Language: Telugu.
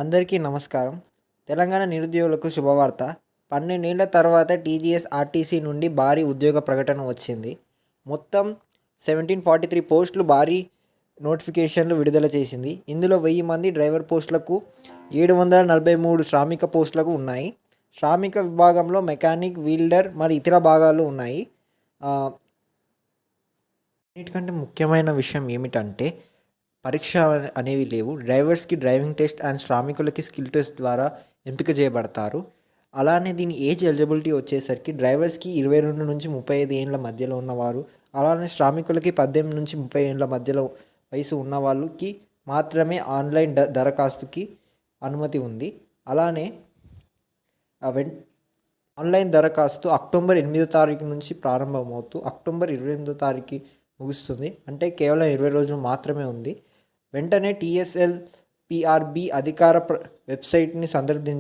అందరికీ నమస్కారం. తెలంగాణ నిరుద్యోగులకు శుభవార్త. 12 ఏళ్ల తర్వాత టీజీఎస్ ఆర్టీసీ నుండి భారీ ఉద్యోగ ప్రకటన వచ్చింది. మొత్తం 1743 పోస్టులు భారీ నోటిఫికేషన్లు విడుదల చేసింది. ఇందులో 1000 మంది డ్రైవర్ పోస్టులకు, 743 శ్రామిక పోస్టులకు ఉన్నాయి. శ్రామిక విభాగంలో మెకానిక్, వెల్డర్ మరి ఇతర భాగాలు ఉన్నాయి. అన్నిటికంటే ముఖ్యమైన విషయం ఏమిటంటే పరీక్ష అనేవి లేవు. డ్రైవర్స్కి డ్రైవింగ్ టెస్ట్ అండ్ శ్రామికులకి స్కిల్ టెస్ట్ ద్వారా ఎంపిక చేయబడతారు. అలానే దీని ఏజ్ ఎలిజిబిలిటీ వచ్చేసరికి డ్రైవర్స్కి 22 నుంచి 35 ఏళ్ళ మధ్యలో ఉన్నవారు, అలానే శ్రామికులకి 18 నుంచి 30 ఏళ్ళ మధ్యలో వయసు ఉన్న వాళ్ళకి మాత్రమే ఆన్లైన్ దరఖాస్తుకి అనుమతి ఉంది. అలానే ఆన్లైన్ దరఖాస్తు అక్టోబర్ 8వ తారీఖు నుంచి ప్రారంభమవుతూ అక్టోబర్ 28వ తారీఖు ముగుస్తుంది. అంటే కేవలం 20 రోజులు మాత్రమే ఉంది. వెంటనే టీఎస్ఎల్ పిఆర్బి అధికార వెబ్సైట్ని సందర్శించి